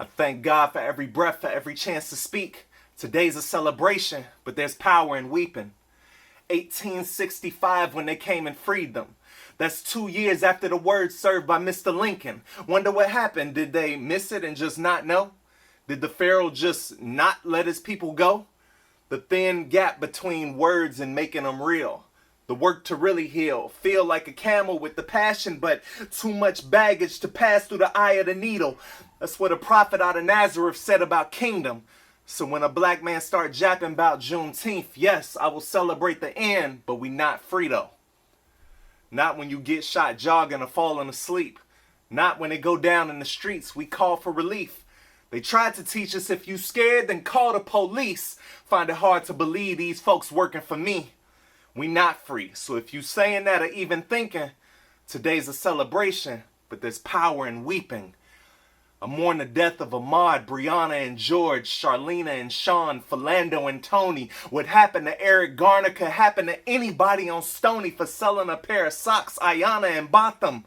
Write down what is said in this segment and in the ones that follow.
I thank God for every breath, for every chance to speak. Today's a celebration, but there's power in weeping. 1865 when they came and freed them. That's 2 years after the word served by Mr. Lincoln. Wonder what happened. Did they miss it and just not know? Did the Pharaoh just not let his people go? The thin gap between words and making them real. The work to really heal. Feel like a camel with the passion, but too much baggage to pass through the eye of the needle. That's what a prophet out of Nazareth said about kingdom. So when a black man start japping about Juneteenth, yes, I will celebrate the end, but we not free though. Not when you get shot jogging or falling asleep. Not when they go down in the streets, we call for relief. They tried to teach us if you scared, then call the police. Find it hard to believe these folks working for me. We not free. So if you saying that or even thinking, today's a celebration, but there's power in weeping. I mourn the death of Ahmaud, Brianna and George, Charlena and Sean, Philando and Tony. What happened to Eric Garner could happen to anybody on Stony for selling a pair of socks, Ayanna and Botham.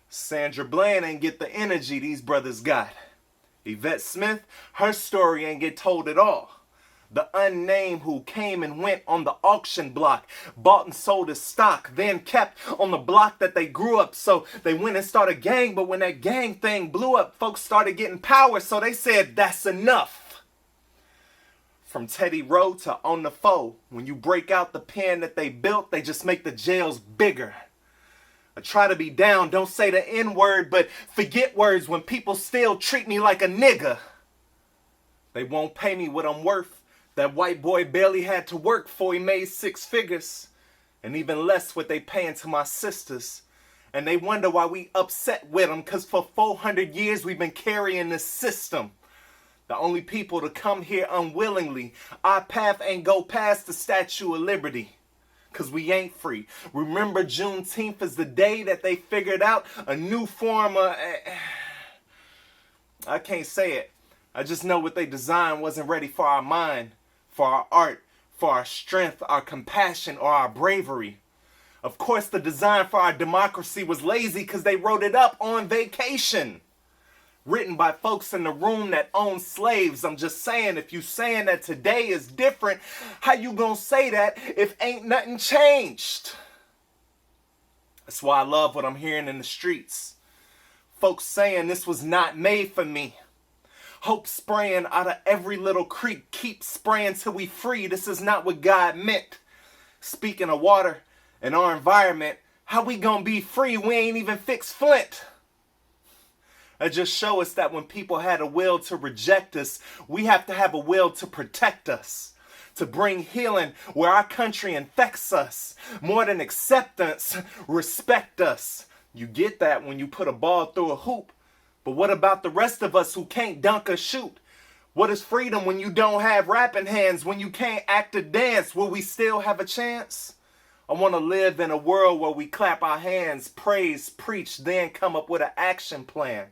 Sandra Bland ain't get the energy these brothers got. Yvette Smith, her story ain't get told at all. The unnamed who came and went on the auction block, bought and sold his stock, then kept on the block that they grew up. So they went and started a gang, but when that gang thing blew up, folks started getting power, so they said, that's enough. From Teddy Rowe to On the Foe, when you break out the pen that they built, they just make the jails bigger. I try to be down, don't say the N-word, but forget words when people still treat me like a nigga. They won't pay me what I'm worth. That white boy barely had to work before he made 6 figures. And even less what they paying to my sisters. And they wonder why we upset with them, cause for 400 years we've been carrying this system. The only people to come here unwillingly. Our path ain't go past the Statue of Liberty. Cause we ain't free. Remember Juneteenth is the day that they figured out a new form of... I can't say it. I just know what they designed wasn't ready for our mind, for our art, for our strength, our compassion, or our bravery. Of course, the design for our democracy was lazy because they wrote it up on vacation. Written by folks in the room that own slaves. I'm just saying, if you saying that today is different, how you gonna say that if ain't nothing changed? That's why I love what I'm hearing in the streets. Folks saying this was not made for me. Hope spraying out of every little creek. Keep spraying till we free. This is not what God meant. Speaking of water and our environment, how we gonna be free? We ain't even fixed Flint. It just show us that when people had a will to reject us, we have to have a will to protect us. To bring healing where our country infects us. More than acceptance, respect us. You get that when you put a ball through a hoop. But what about the rest of us who can't dunk or shoot? What is freedom when you don't have rapping hands, when you can't act or dance? Will we still have a chance? I want to live in a world where we clap our hands, praise, preach, then come up with an action plan.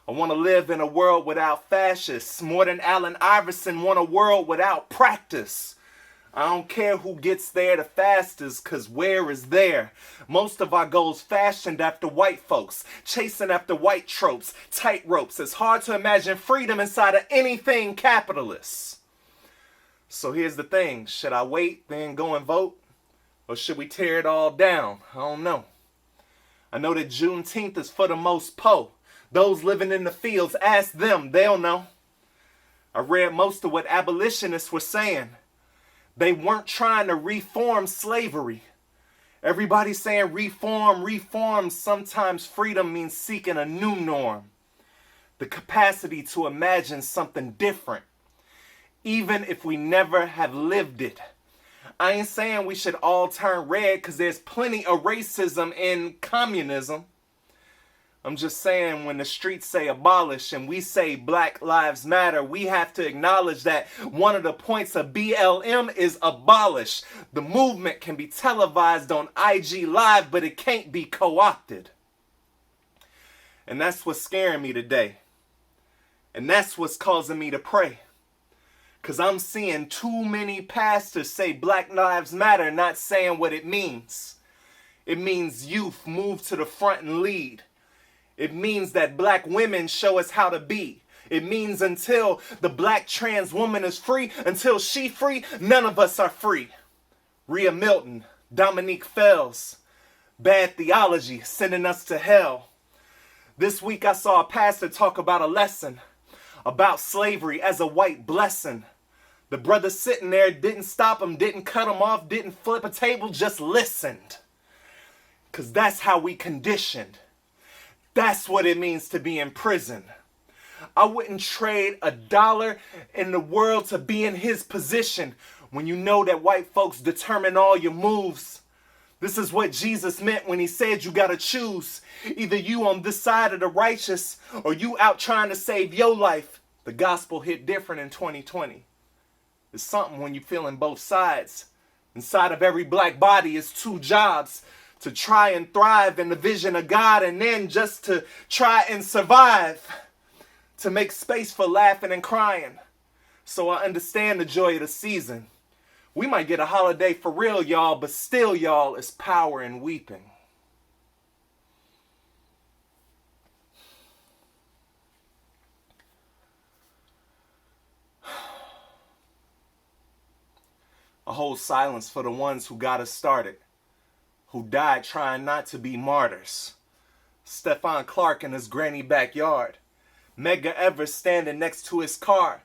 I want to live in a world without fascists. More than Allen Iverson, want a world without practice. I don't care who gets there the fastest, cause where is there? Most of our goals fashioned after white folks, chasing after white tropes, tight ropes. It's hard to imagine freedom inside of anything capitalist. So here's the thing, should I wait, then go and vote? Or should we tear it all down? I don't know. I know that Juneteenth is for the most po'. Those living in the fields, ask them, they'll know. I read most of what abolitionists were saying. They weren't trying to reform slavery. Everybody's saying reform, reform. Sometimes freedom means seeking a new norm. The capacity to imagine something different. Even if we never have lived it. I ain't saying we should all turn red because there's plenty of racism in communism. I'm just saying when the streets say abolish and we say Black Lives Matter, we have to acknowledge that one of the points of BLM is abolish. The movement can be televised on IG Live, but it can't be co-opted. And that's what's scaring me today. And that's what's causing me to pray. Because I'm seeing too many pastors say Black Lives Matter, not saying what it means. It means youth move to the front and lead. It means that black women show us how to be. It means until the black trans woman is free, until she free, none of us are free. Rhea Milton, Dominique Fells, bad theology sending us to hell. This week I saw a pastor talk about a lesson about slavery as a white blessing. The brother sitting there didn't stop him, didn't cut him off, didn't flip a table, just listened. Because that's how we conditioned. That's what it means to be in prison. I wouldn't trade $1 in the world to be in his position when you know that white folks determine all your moves. This is what Jesus meant when he said you gotta choose. Either you on this side of the righteous or you out trying to save your life. The gospel hit different in 2020. It's something when you're feeling both sides. Inside of every black body is 2 jobs. To try and thrive in the vision of God and then just to try and survive. To make space for laughing and crying. So I understand the joy of the season. We might get a holiday for real, y'all, but still, y'all, is power in weeping. A whole silence for the ones who got us started, who died trying not to be martyrs. Stephon Clark in his granny backyard. Medgar Evers standing next to his car.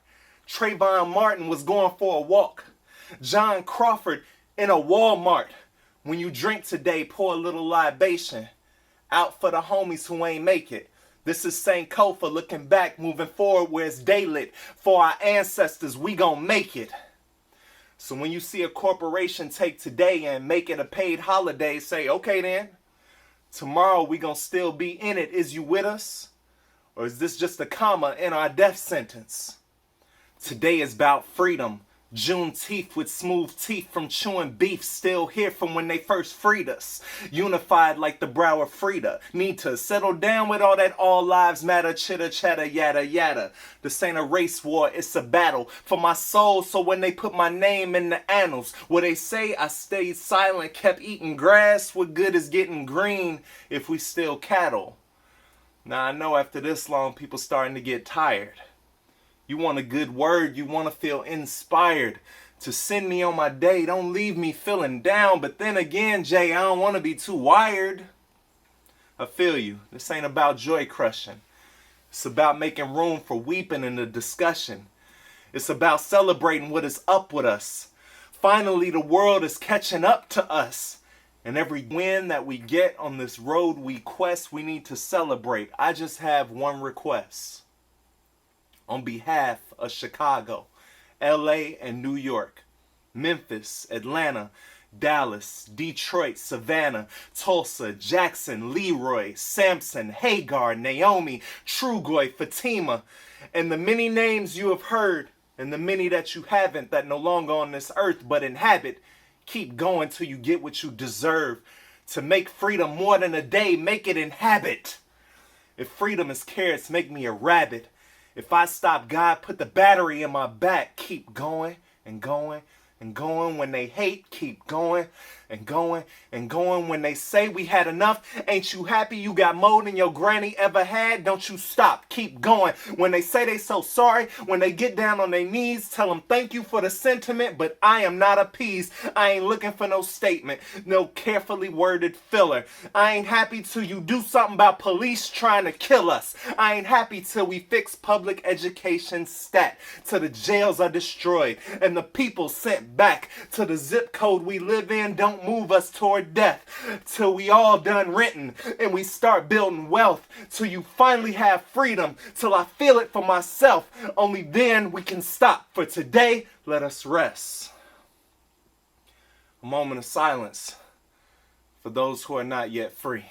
Trayvon Martin was going for a walk. John Crawford in a Walmart. When you drink today, pour a little libation. Out for the homies who ain't make it. This is St. Kofa looking back, moving forward where it's daylit. For our ancestors, we gon' make it. So when you see a corporation take today and make it a paid holiday, say, okay then, tomorrow we gonna still be in it. Is you with us? Or is this just a comma in our death sentence? Today is about freedom. Juneteenth with smooth teeth from chewing beef, still here from when they first freed us. Unified like the brow of Frida. Need to settle down with all that all lives matter, chitter chatter, yada yada. This ain't a race war, it's a battle for my soul. So when they put my name in the annals, where they say I stayed silent, kept eating grass, what good is getting green if we still cattle? Now I know after this long people starting to get tired. You want a good word, you want to feel inspired to send me on my day. Don't leave me feeling down. But then again, Jay, I don't want to be too wired. I feel you. This ain't about joy crushing. It's about making room for weeping in the discussion. It's about celebrating what is up with us. Finally, the world is catching up to us. And every win that we get on this road we quest, we need to celebrate. I just have one request. On behalf of Chicago, LA and New York, Memphis, Atlanta, Dallas, Detroit, Savannah, Tulsa, Jackson, Leroy, Sampson, Hagar, Naomi, Trugoy, Fatima, and the many names you have heard and the many that you haven't that no longer on this earth but inhabit, keep going till you get what you deserve. To make freedom more than a day, make it inhabit. If freedom is carrots, make me a rabbit. If I stop, God, put the battery in my back. Keep going and going and going. When they hate, keep going and going and going. When they say we had enough, ain't you happy you got more than your granny ever had? Don't you stop, keep going. When they say they so sorry, when they get down on their knees, tell them thank you for the sentiment, but I am not appeased. I ain't looking for no statement, no carefully worded filler. I ain't happy till you do something about police trying to kill us. I ain't happy till we fix public education stat, till the jails are destroyed and the people sent back to the zip code we live in. Don't move us toward death till we all done renting and we start building wealth, till you finally have freedom, till I feel it for myself. Only then we can stop. For today, let us rest. A moment of silence for those who are not yet free.